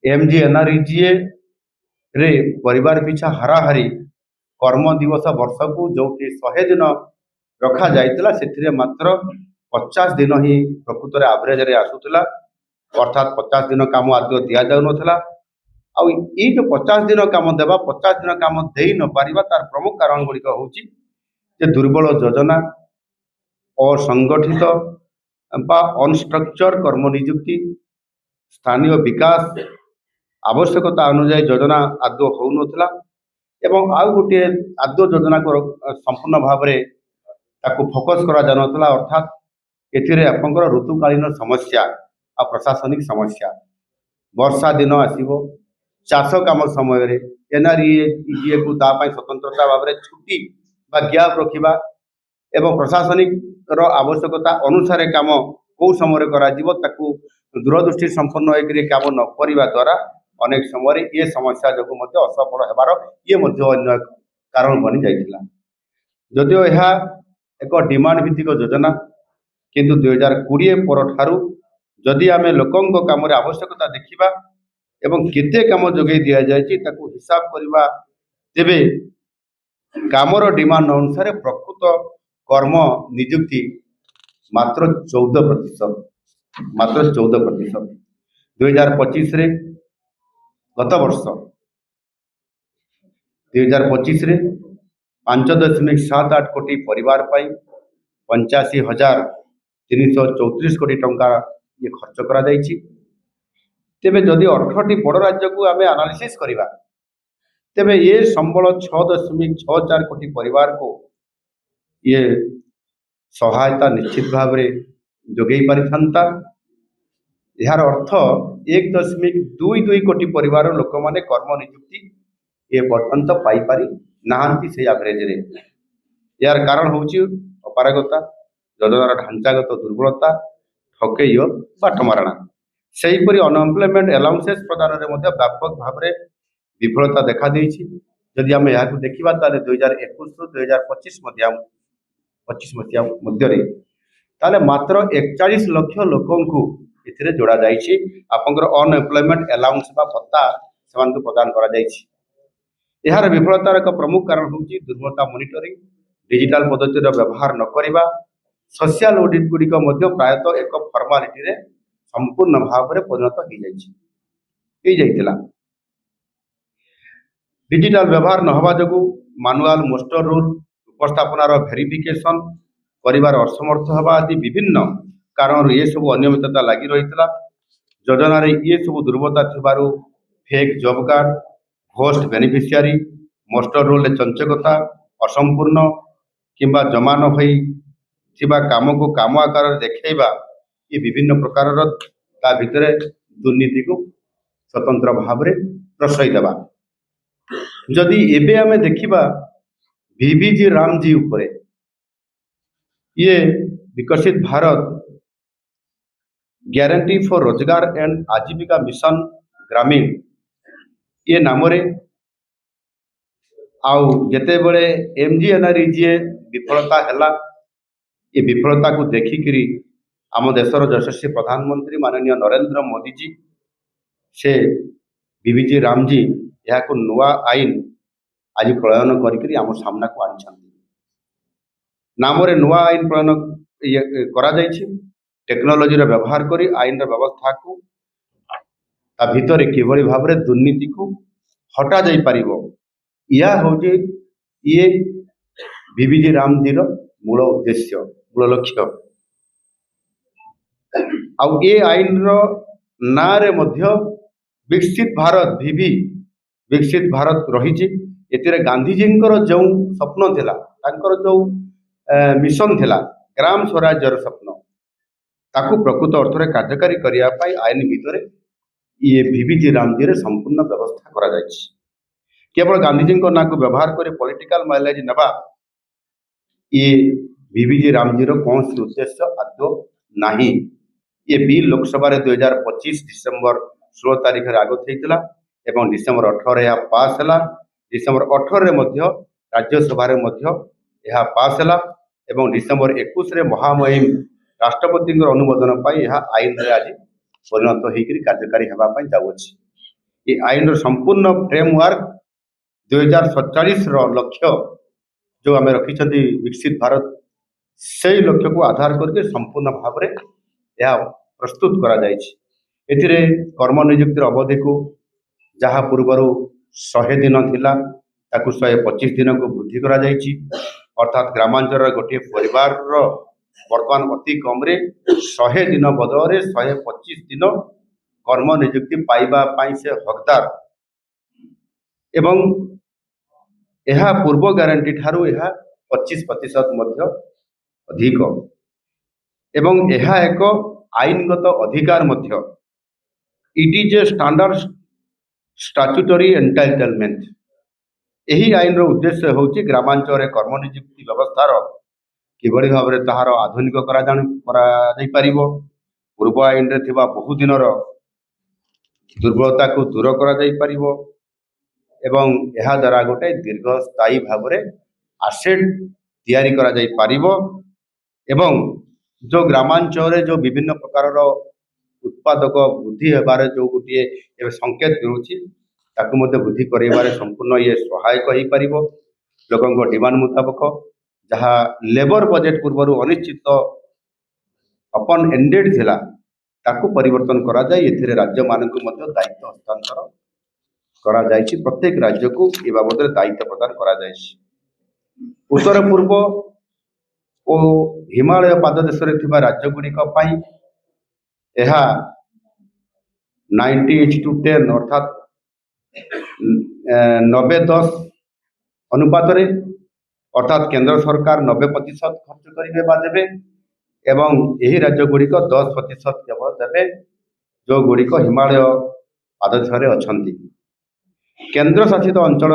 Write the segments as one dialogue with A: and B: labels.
A: MGNREGA रे परिवार पिछा हाराहारी कर्म दिवस वर्ष को जो 100 दिन रखा जाइतिला से मात्र 50 दिन ही प्रकृत एवरेज रे आसुला अर्थात 50 दिन काम आदि दि जाऊ नथिला। आउ ये जो 50 दिन काम देवा 50 दिन काम दे न पारिबा तार प्रमुख कारण गुड़िक हूँ जे दुर्बल योजना असंगठित बा अनस्ट्रक्चर कर्म नियुक्ति स्थानीय विकास आवश्यकता अनुसार योजना आदौ हो नथिला एवं आउ गोटे आदौ योजना को संपूर्ण भाव में ताकू फोकस करा जानथिला अर्थात एथिरे आपनकर ऋतुकालीन समस्या आ प्रशासनिक समस्या वर्षा दिन आसीबो चाष काम समय NREGA को तापाई स्वतंत्रता भाव में छुट्टी बा गैप रखिबा एवं प्रशासनिक रो आवश्यकता अनुसार काम कौ समय करा जीवो ताकू दूरदृष्टि संपन्न होकर काम न करिबा द्वारा अनेक समय ये समस्या जो असफल होबार ये अन्य एक कारण बनी जाइथिला। जदिओ यह एक डिमांड भित्तिक योजना किंतु 2020 पर ठारू जदि आमे लोकंक काम आवश्यकता देखिबा एवं केते काम जोगे दिया जायछि ताकू हिसाब करबा तेबे कामर डिमांड अनुसार प्रकृत कर्म नियुक्ति मात्र 14%। मात्र 14%। 2025 रे गत वर्ष 2025 रे 5.78 कोटी परिवार पाई 85,334 कोटी टंका ये खर्च करा जाइछि। तेबे जदि 18टी बड़ राज्य को आमे एनालिसिस करिबा तेबे ये संबल 6.64 कोटी परिवार को ये सहायता निश्चित भाव में जोगई पारिथांता। यार अर्थ 1.22 कोटी परिवार लोक माने कर्म नियुक्ति ये पर्यंत पाई पारि नाहांती से एवरेज रे। यार कारण होची अपारगता योजनार ढांचागत दुर्बलता ठकेय बाटमारणा सेहीपरि अनएम्प्लॉयमेंट अलाउंसेस प्रदान में व्यापक भाव में विफलता देखा देइछि। यदि आम यहाँ देखा ताले 2021 रु 2025 मध्य ताले मात्र 41 लाख लोकंकु इथिरे जोड़ा जाइछि आपनकर अनएम्प्लॉयमेंट अलाउंस बा भत्ता सेमानकु प्रदान करा जाइछि। यार विफलतार एक प्रमुख कारण होची दुर्बलता मॉनिटरिंग डिजिटल पद्धतिर व्यवहार न करिबा सोशल ऑडिट गुड़िक प्रायतः एक फॉर्मालिटी रे संपूर्ण भाव में परिणत हो जाइतिला। डिजिटल व्यवहार न होवा जगु मैनुअल मोस्टर रूल उपस्थापनार वेरिफिकेशन परिवार असमर्थ हवा आदि विभिन्न कारण ये सब अनियमितता लगी रही योजना रे ये सब दुर्बलता थिबारु fake job card ghost beneficiary muster roll चंचकता असंपूर्ण किंबा जमा न होई थिबा काम को काम आकार देखैबा ये विभिन्न प्रकार ता भितरे दुर्नीति को स्वतंत्र भाव में प्रश्रय देवा। जदि एबे आमे देखिबा VVG रामजी उपरे ये विकसित भारत गारंटी फॉर रोजगार एंड आजीविका मिशन ग्रामीण ये नाम रे आउ जेते बड़े MGNREGA विफलता हैला ये विफलता को देखिकरी आम देशर यशस्वी प्रधानमंत्री माननीय नरेंद्र मोदी जी से VVG रामजी यह को नुआ आईन आज प्रणयन करी आम सामना को आनी नाम रे नुआ आईन प्रणयन करा जाइछि। टेक्नोलोजी व्यवहार करी आईन व्यवस्था को ता भितर किभली भाव में दुर्नीति को हटा जाई पारिबो यह होजे ये VVG रामजीर मूल उद्देश्य मूल लक्ष्य। आउ ये आईन रो ना रे मध्य विकसित भारत VV विकसित भारत रही गांधीजी जो स्वप्न थिला तांकर जो मिशन थिला ग्राम स्वराज्यर स्वप्न ताकू प्रकृत अर्थ में कार्यकारी करने आईन भितर ये VVG रामजी संपूर्ण व्यवस्था करा जायछि। केवल गांधीजी ना को व्यवहार कर पॉलिटिकल माइलेज नवा ये VVG रामजी कौन उद्देश्य आदौ नहीं। ये बिल लोकसभा 2025 डिसेम्बर 16 तारीख आगत होता एवं डिसेम्बर 18 यह पास है। डिसेम्बर 18 राज्यसभा यह पास है एवं डिसेम्बर 21 महामहिम राष्ट्रपति अनुमोदन यह आईन रे आज परिणत होकर कार्यकारी होगापी जाऊँगी। ये आईन संपूर्ण फ्रेमवर्क 2047 लक्ष्य जो आम रखी विकसित भारत से लक्ष्य को आधार करके संपूर्ण भाव में यह प्रस्तुत करा एथिरे कर्म नियुक्तिर अवधि को जहाँ पूर्वर 100 दिन थिला ताकू 125 दिन को वृद्धि करा अर्थात ग्रामांचल गोटे परिवार वर्तमान अति कम 100 दिन बदल 125 दिन कर्म नियुक्ति पाइबा से हकदार एवं यह पूर्व ग्यारंटी ठारू यह 25% अधिक एवं यह एक आईनगत अधिकार मध्य it is a standard statutory entitlement यही आईन उद्देश्य हूँ ग्रामांचल कर्म नियुक्ति व्यवस्थार किभली भाव में ताहार आधुनिक पूर्व आईन रे थिबा बहु दिन दुर्बलता को दूर कर एवं यह द्वारा गोटे दीर्घस्थायी भाव में आसेट तैयारी करा जाई पारिबो एवं जो ग्रामांचल जो विभिन्न प्रकार उत्पादक वृद्धि होबार जो गोटे संकेत मिलूँ वृद्धि कर संपूर्ण ये सहायक हो पार लोक डिमांड मुताबक जहाँ लेबर बजेट पूर्व अनिश्चित अपन एंडेड थिला ताकू परिवर्तन करा जाए एथिरे राज्य मानक दायित्व हस्तांतर करा जायछि प्रत्येक राज्य को ए बाबद दायित्व प्रदान करा जायछि उत्तर पूर्व और हिमालय पाददेश राज्य गुड़िक 90:10 अर्थात 90-10 अनुपात अर्थात केंद्र सरकार 90% खर्च करेंगे बा देवे एवं यही राज्य गुड़िक 10% केवल देवे जो गुड़िक हिमालय पाददेश अच्छा केंद्र शासित अंचल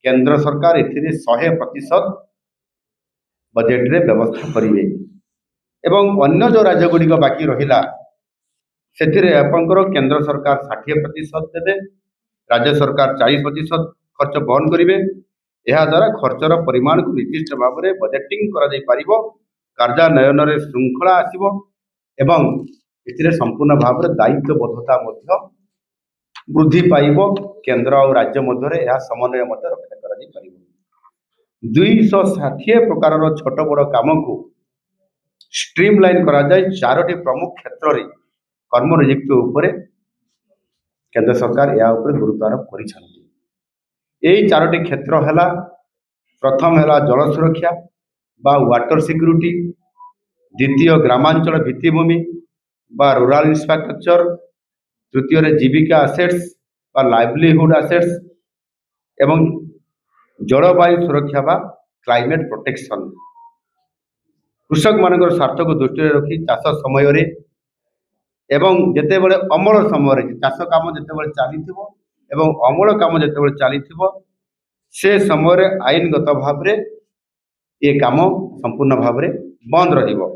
A: केंद्र सरकार एथिरे 100% बजेट रे व्यवस्था करेंगे एवं अन्य जो राज्य गुड़िक बाकी रहिला सेथिरे आपंकर केंद्र सरकार 60% देवे राज्य सरकार 40% खर्च बहन करेंगे यह द्वारा खर्चर परिमाण को निर्दिष्ट भाव में बजेटिंग करा जाई पारिबो कार्यान्वयन रे श्रृंखला आसिबो एवं एथिरे संपूर्ण भाव में दायित्वबद्धता मध्य वृद्धि पाइब केंद्र और राज्य मध्य यह समन्वय रक्षा करा जाई पारिबो 260 प्रकार छोट बड़ काम को स्ट्रीमलाइन करा जाए 4टी प्रमुख क्षेत्र रे कर्म नियुक्ति उपरे केंद्र सरकार या उपरे गुरुत्व आरोप करिसंती एई 4टी क्षेत्र हैला प्रथम हैला जल सुरक्षा बा वाटर सिक्यूरिटी द्वितीय ग्रामांचल भित्तिभूमि बा रूरल इंफ्रास्ट्रक्चर तृतीय रे जीविका एसेट्स बा लाइवलीहुड एसेट्स एवं जलवायु सुरक्षा बा क्लाइमेट प्रोटेक्शन कृषक मान स्वार्थ को दृष्टि रखी चाष समय रे एवं जेते बड़े अमल समय चाष काम जेते बड़े चली एवं अमल काम जेते बड़े चली से समय आईनगत भाव में ये काम संपूर्ण भाव में बंद रहिबो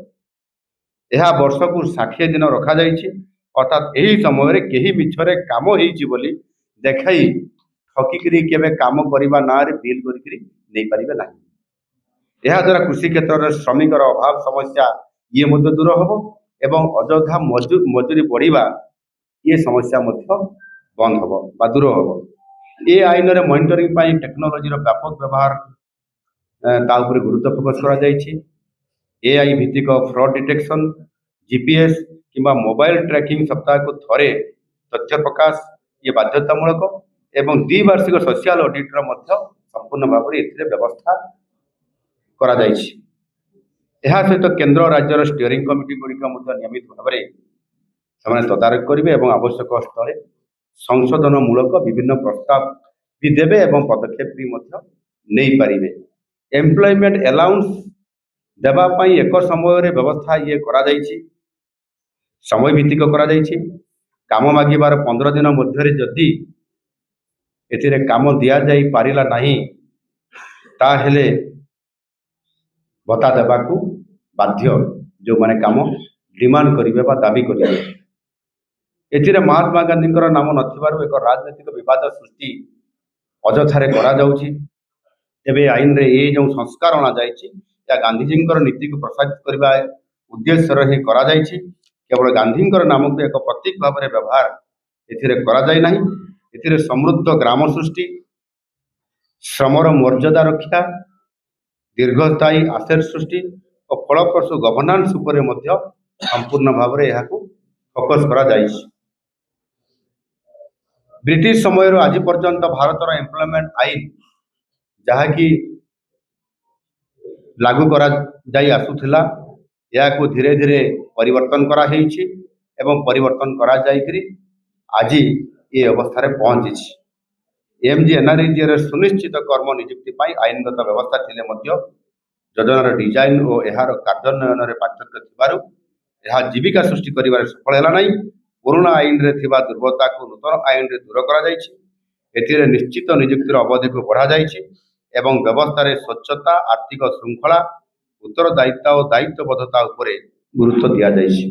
A: यह वर्ष को 60 दिन रखा जाइछि अर्थात यही समय कहीं मिछरे काम होइछि बोली देखाई ठकिकी केवे काम करने ना बिल कर यह द्वारा कृषि क्षेत्र में श्रमिकर अभाव समस्या ये दूर हम एवं अଯଥା मजूरी बढ़िया ये समस्या बंद हम बा दूर हम ये आईन रे मॉनिटरिंग टेक्नोलोजी व्यापक व्यवहार ताऊपर गुरुत्व फोकस करा एआई भित्तिक फ्रॉड डिटेक्शन जीपीएस किंबा मोबाइल ट्रैकिंग सप्ताह को थरे तथ्य प्रकाश ये बाध्यतामूलक एवं द्विवार्षिक सोशल ऑडिटर संपूर्ण भाव में एथिरे व्यवस्था करा जायछि सहित केंद्र राज्यर स्टीयरिंग कमिटी गुड़िक नियमित भाव में तदारख करेंगे और आवश्यक स्थले संशोधन मूलक विभिन्न प्रस्ताव भी देवे एवं पदक्षेप भी नहीं पारे एम्प्लॉयमेंट अलाउंस देवाई एक समय व्यवस्था ये करा जायछि समय भित्तिक करा जायछि काम मागिबार 15 दिन मध्य जदि एथिरे काम दिया जाई पारिला नहीं ताहेले भत्ता देवाकू बाध्य जो माने काम डिमांड करिवे बा दाबी करिवे एथिरे महात्मा गांधी नाम नथिबारु एक राजनीतिक विवाद सृष्टि अजथारे करा जाउछि एबे आईन रे ये जो संस्कार अना जायछि या गांधीजी नीति को प्रसारित करने उद्देश्य ही करा केवल गांधी नाम को एक प्रतीक भाव में व्यवहार एथिरे करा जाय नहीं ଏଥିରେ ସମୃଦ୍ଧ ଗ୍ରାମ ସୃଷ୍ଟି, ଶ୍ରମର ମର୍ଯ୍ୟାଦା ରକ୍ଷା, ଦୀର୍ଘସ୍ଥାୟୀ ଆସେଟ୍ ସୃଷ୍ଟି ଓ ଫଳପ୍ରସୂ ଗଭର୍ଣ୍ଣାନ୍ସ ଉପରେ ମଧ୍ୟ ସମ୍ପୂର୍ଣ୍ଣ ଭାବରେ ଏହାକୁ ଫୋକସ୍ କରାଯାଇଛି। ବ୍ରିଟିଶ ସମୟରୁ ଆଜି ପର୍ଯ୍ୟନ୍ତ ଭାରତର ଏମ୍ପ୍ଲୟମେଣ୍ଟ ଆଇନ ଯାହାକି ଲାଗୁ କରାଯାଇ ଆସୁଥିଲା, ଏହାକୁ ଧୀରେ ଧୀରେ ପରିବର୍ତ୍ତନ କରାଯାଇଛି ଏବଂ ପରିବର୍ତ୍ତନ କରାଯାଇକରି ଆଜି ଏ ଅବସ୍ଥାରେ ପହଞ୍ଚିଛି। MGNREGA ସୁନିଶ୍ଚିତ କର୍ମ ନିଯୁକ୍ତି ପାଇଁ ଆଇନଗତ ବ୍ୟବସ୍ଥା ଥିଲେ ମଧ୍ୟ ଯୋଜନାର ଡିଜାଇନ ଓ ଏହାର କାର୍ଯ୍ୟାନ୍ୱୟନରେ ପାର୍ଥକ୍ୟ ଥିବାରୁ ଏହା ଜୀବିକା ସୃଷ୍ଟି କରିବାରେ ସଫଳ ହେଲା ନାହିଁ। ପୁରୁଣା ଆଇନରେ ଥିବା ଦୁର୍ବଳତାକୁ ନୂତନ ଆଇନରେ ଦୂର କରାଯାଇଛି। ଏଥିରେ ନିଶ୍ଚିତ ନିଯୁକ୍ତିର ଅବଧିକୁ ବଢ଼ାଯାଇଛି ଏବଂ ବ୍ୟବସ୍ଥାରେ ସ୍ୱଚ୍ଛତା, ଆର୍ଥିକ ଶୃଙ୍ଖଳା, ଉତ୍ତରଦାୟିତା ଓ ଦାୟିତ୍ୱବୋଧତା ଉପରେ ଗୁରୁତ୍ୱ ଦିଆଯାଇଛି।